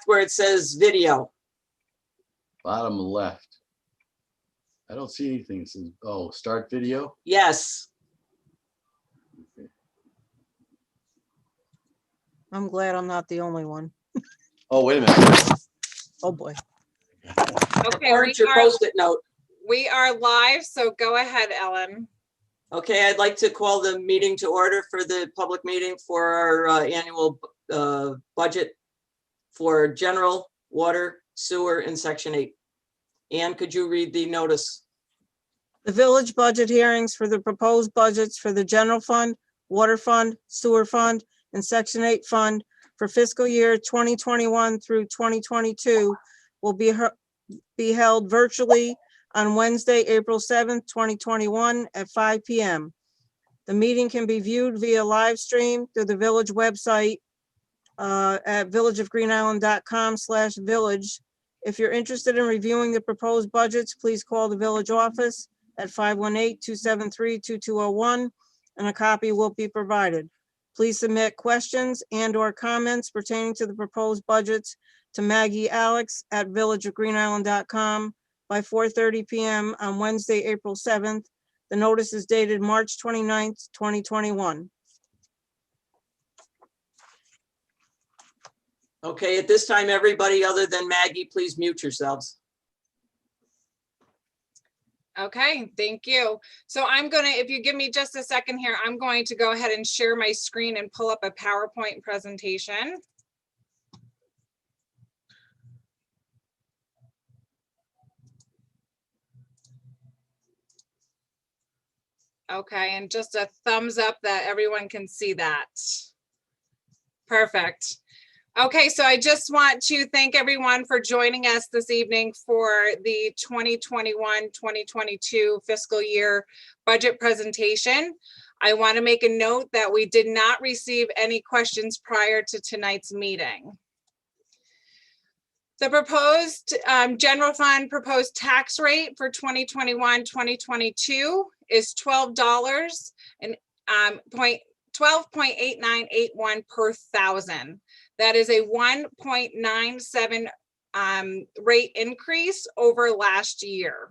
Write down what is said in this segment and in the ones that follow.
where it says video. Bottom left. I don't see anything. It says, oh, start video. Yes. Okay. I'm glad I'm not the only one. Oh, wait a minute. Oh, boy. Okay, Orange your post-it note. we are live, so go ahead, Ellen. Okay, I'd like to call the meeting to order for the public meeting for our annual budget for general, water, sewer, and Section 8. Ann, could you read the notice? The village budget hearings for the proposed budgets for the general fund, water fund, sewer fund, and Section 8 fund for fiscal year 2021 through 2022 will be held virtually on Wednesday, April 7th, 2021 at 5 p.m. The meeting can be viewed via live stream through the village website at villageofgreenisland.com/village. If you're interested in reviewing the proposed budgets, please call the village office at 518-273-2201, and a copy will be provided. Please submit questions and/or comments pertaining to the proposed budgets to Maggie Alex at villageofgreenisland.com by 4:30 p.m. on Wednesday, April 7th. The notice is dated March 29th, 2021. Okay, at this time, everybody other than Maggie, please mute yourselves. Okay, thank you. So I'm gonna, if you give me just a second here, I'm going to go ahead and share my screen and pull up a PowerPoint presentation. Okay, and just a thumbs up that everyone can see that. Perfect. Okay, so I just want to thank everyone for joining us this evening for the 2021-2022 fiscal year budget presentation. I want to make a note that we did not receive any questions prior to tonight's meeting. The proposed general fund proposed tax rate for 2021-2022 is $12 and 12.8981 per thousand. That is a 1.97 rate increase over last year.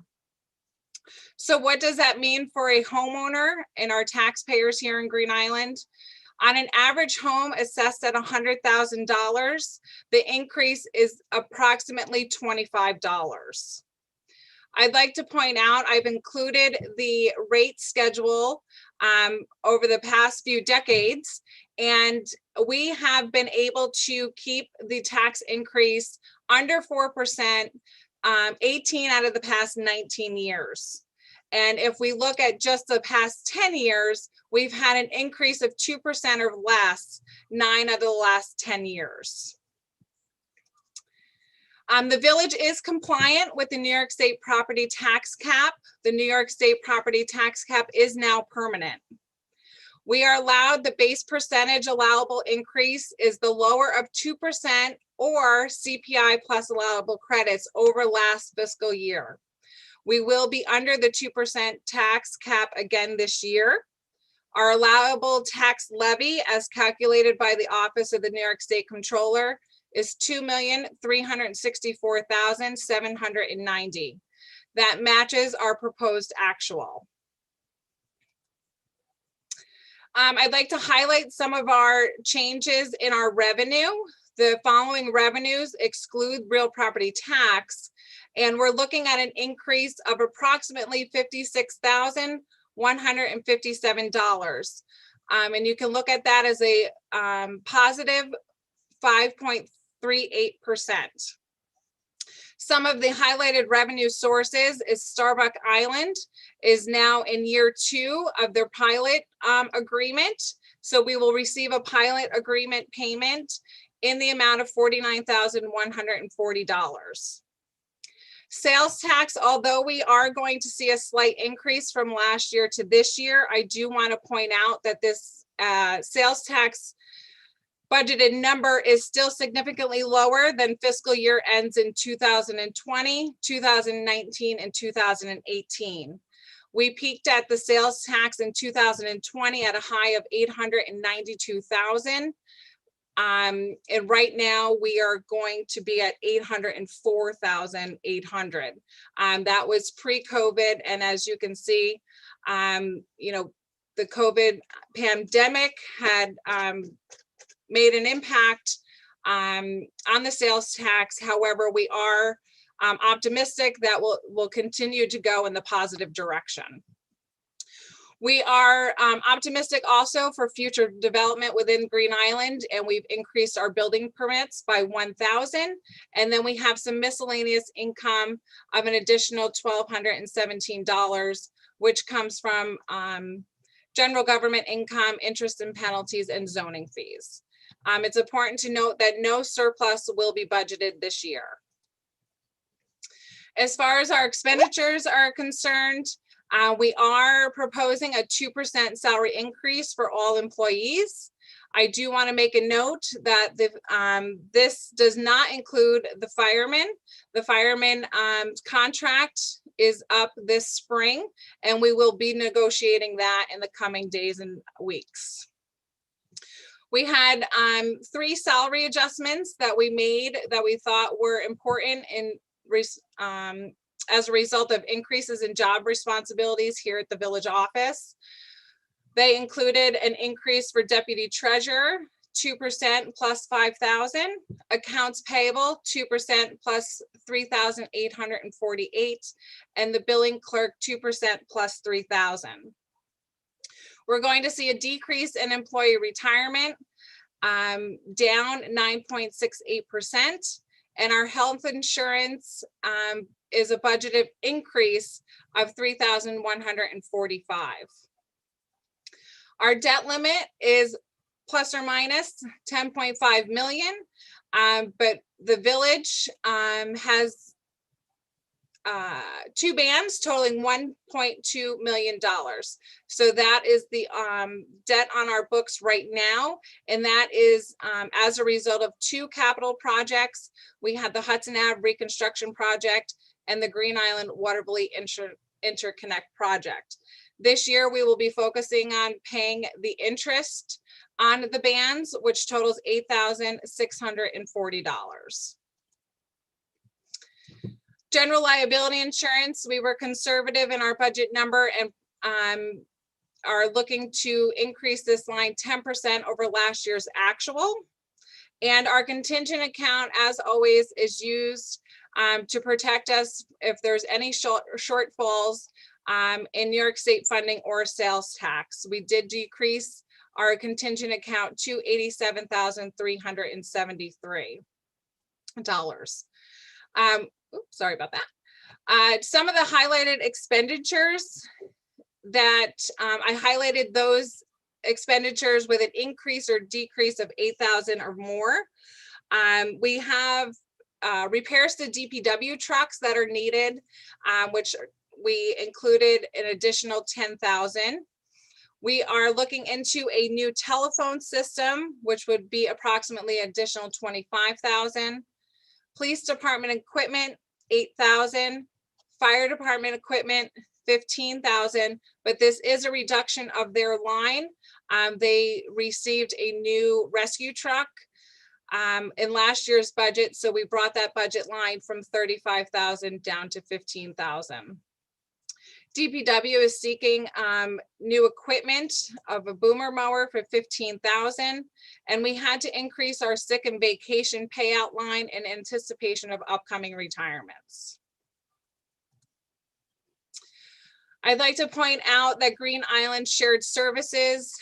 So what does that mean for a homeowner and our taxpayers here in Green Island? On an average home assessed at $100,000, the increase is approximately $25. I'd like to point out, I've included the rate schedule over the past few decades, and we have been able to keep the tax increase under 4%, 18 out of the past 19 years. And if we look at just the past 10 years, we've had an increase of 2% or less, 9 out of the last 10 years. The village is compliant with the New York State property tax cap. The New York State property tax cap is now permanent. We are allowed, the base percentage allowable increase is the lower of 2% or CPI plus allowable credits over last fiscal year. We will be under the 2% tax cap again this year. Our allowable tax levy, as calculated by the Office of the New York State Comptroller, is $2,364,790. That matches our proposed actual. I'd like to highlight some of our changes in our revenue. The following revenues exclude real property tax, and we're looking at an increase of approximately $56,157. And you can look at that as a positive 5.38%. Some of the highlighted revenue sources is Starbuck Island is now in year 2 of their pilot agreement. So we will receive a pilot agreement payment in the amount of $49,140. Sales tax, although we are going to see a slight increase from last year to this year, I do want to point out that this sales tax budgeted number is still significantly lower than fiscal year ends in 2020, 2019, and 2018. We peaked at the sales tax in 2020 at a high of $892,000. And right now we are going to be at 804,800. That was pre-COVID. And as you can see, you know, the COVID pandemic had made an impact on the sales tax. However, we are optimistic that will continue to go in the positive direction. We are optimistic also for future development within Green Island, and we've increased our building permits by 1,000. And then we have some miscellaneous income of an additional $1,217, which comes from general government income, interest and penalties, and zoning fees. It's important to note that no surplus will be budgeted this year. As far as our expenditures are concerned, we are proposing a 2% salary increase for all employees. I do want to make a note that this does not include the firemen. The firemen contract is up this spring, and we will be negotiating that in the coming days and weeks. We had 3 salary adjustments that we made that we thought were important as a result of increases in job responsibilities here at the village office. They included an increase for deputy treasurer, 2% plus 5,000, accounts payable, 2% plus 3,848, and the billing clerk, 2% plus 3,000. We're going to see a decrease in employee retirement, down 9.68%, and our health insurance is a budgeted increase of 3,145. Our debt limit is plus or minus 10.5 million, but the village has 2 bands totaling $1.2 million. So that is the debt on our books right now. And that is as a result of 2 capital projects. We had the Hudson Ave reconstruction project and the Green Island Waterville interconnect project. This year, we will be focusing on paying the interest on the bands, which totals $8,640. General liability insurance, we were conservative in our budget number and are looking to increase this line 10% over last year's actual. And our contingent account, as always, is used to protect us if there's any shortfalls in New York State funding or sales tax. We did decrease our contingent account to $87,373. Oops, sorry about that. Some of the highlighted expenditures that I highlighted those expenditures with an increase or decrease of 8,000 or more. We have repairs to DPW trucks that are needed, which we included an additional 10,000. We are looking into a new telephone system, which would be approximately additional 25,000. Police department equipment, 8,000. Fire department equipment, 15,000, but this is a reduction of their line. They received a new rescue truck in last year's budget, so we brought that budget line from 35,000 down to 15,000. DPW is seeking new equipment of a boomer mower for 15,000, and we had to increase our sick and vacation payout line in anticipation of upcoming retirements. I'd like to point out that Green Island Shared Services,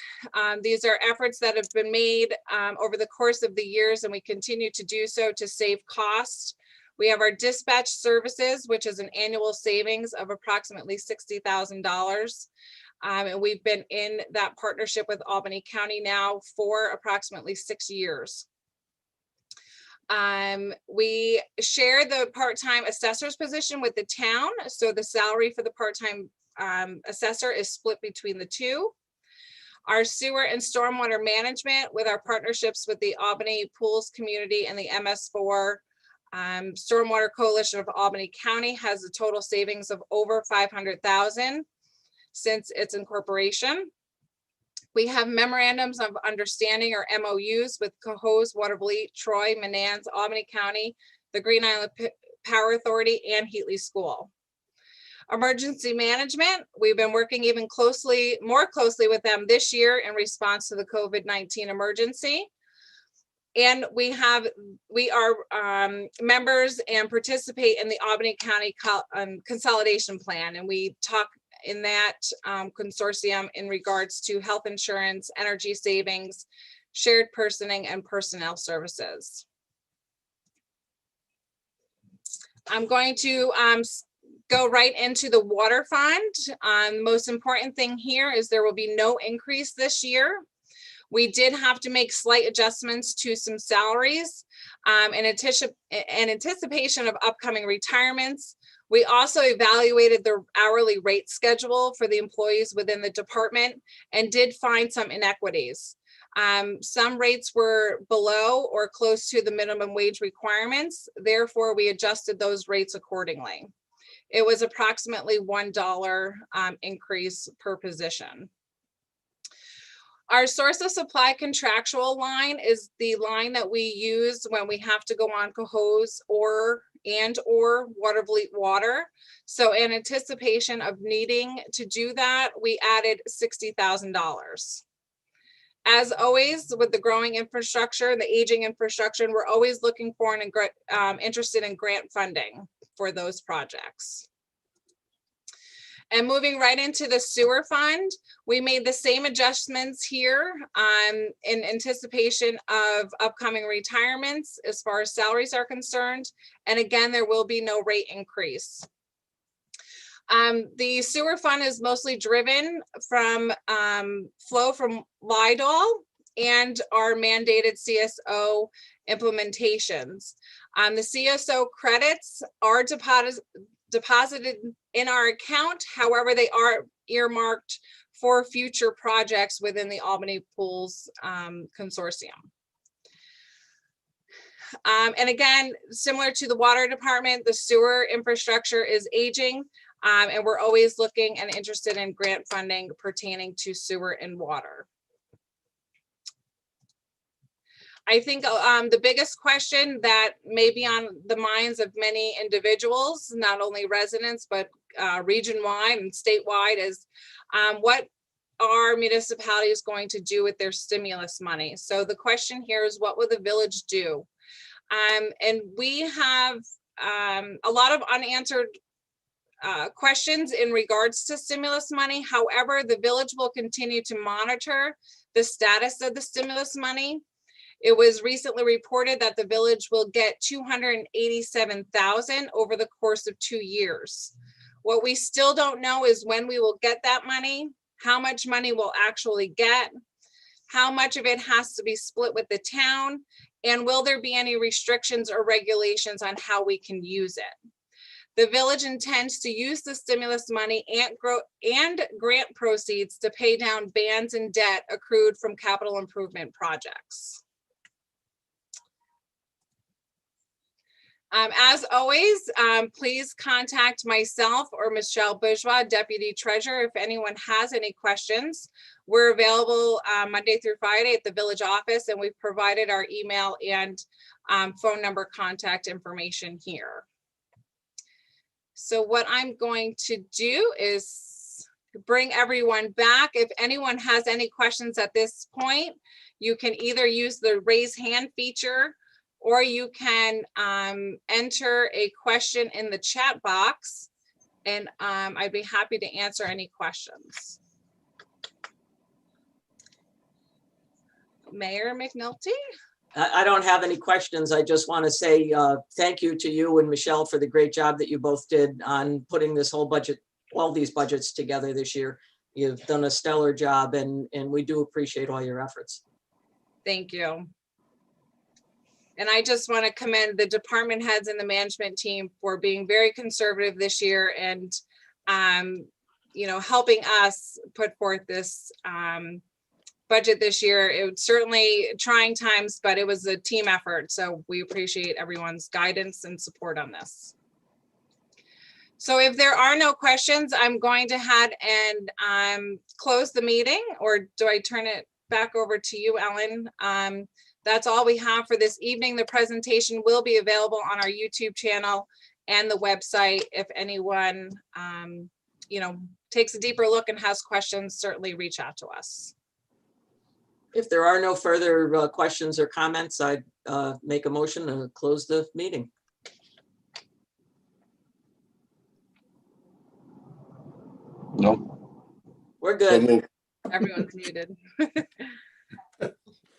these are efforts that have been made over the course of the years, and we continue to do so to save costs. We have our dispatch services, which is an annual savings of approximately $60,000. And we've been in that partnership with Albany County now for approximately 6 years. We share the part-time assessor's position with the town. So the salary for the part-time assessor is split between the two. Our sewer and stormwater management with our partnerships with the Albany Pools Community and the MS4 Stormwater Coalition of Albany County has a total savings of over 500,000 since its incorporation. We have memorandums of understanding or MOUs with Cohoes, Watervliet, Troy, Manans, Albany County, the Green Island Power Authority, and Heatley School. Emergency management, we've been working even more closely with them this year in response to the COVID-19 emergency. And we are members and participate in the Albany County Consolidation Plan. And we talk in that consortium in regards to health insurance, energy savings, shared personing, and personnel services. I'm going to go right into the water fund. The most important thing here is there will be no increase this year. We did have to make slight adjustments to some salaries in anticipation of upcoming retirements. We also evaluated the hourly rate schedule for the employees within the department and did find some inequities. Some rates were below or close to the minimum wage requirements. Therefore, we adjusted those rates accordingly. It was approximately $1 increase per position. Our source of supply contractual line is the line that we use when we have to go on Cohoes or Watervliet Water. So in anticipation of needing to do that, we added $60,000. As always, with the growing infrastructure, the aging infrastructure, and we're always looking for and interested in grant funding for those projects. And moving right into the sewer fund, we made the same adjustments here in anticipation of upcoming retirements as far as salaries are concerned. And again, there will be no rate increase. The sewer fund is mostly driven from flow from Lidl and our mandated CSO implementations. The CSO credits are deposited in our account. However, they are earmarked for future projects within the Albany Pools Consortium. And again, similar to the water department, the sewer infrastructure is aging, and we're always looking and interested in grant funding pertaining to sewer and water. I think the biggest question that may be on the minds of many individuals, not only residents, but region-wide and statewide, is what are municipalities going to do with their stimulus money? So the question here is, what will the village do? And we have a lot of unanswered questions in regards to stimulus money. However, the village will continue to monitor the status of the stimulus money. It was recently reported that the village will get $287,000 over the course of 2 years. What we still don't know is when we will get that money, how much money we'll actually get, how much of it has to be split with the town, and will there be any restrictions or regulations on how we can use it. The village intends to use the stimulus money and grant proceeds to pay down bans and debt accrued from capital improvement projects. As always, please contact myself or Michelle Bourgeois, Deputy Treasurer, if anyone has any questions. We're available Monday through Friday at the village office, and we've provided our email and phone number contact information here. So what I'm going to do is bring everyone back. If anyone has any questions at this point, you can either use the raise hand feature, or you can enter a question in the chat box, and I'd be happy to answer any questions. Mayor McNulty? I don't have any questions. I just want to say thank you to you and Michelle for the great job that you both did on putting this whole budget, all these budgets together this year. You've done a stellar job, and we do appreciate all your efforts. Thank you. And I just want to commend the department heads and the management team for being very conservative this year and, you know, helping us put forth this budget this year. It was certainly trying times, but it was a team effort. So we appreciate everyone's guidance and support on this. So if there are no questions, I'm going to head and close the meeting, or do I turn it back over to you, Ellen? That's all we have for this evening. The presentation will be available on our YouTube channel and the website. If anyone, takes a deeper look and has questions, certainly reach out to us. If there are no further questions or comments, I'd make a motion to close the meeting. No. We're So good. moved. Everyone's muted.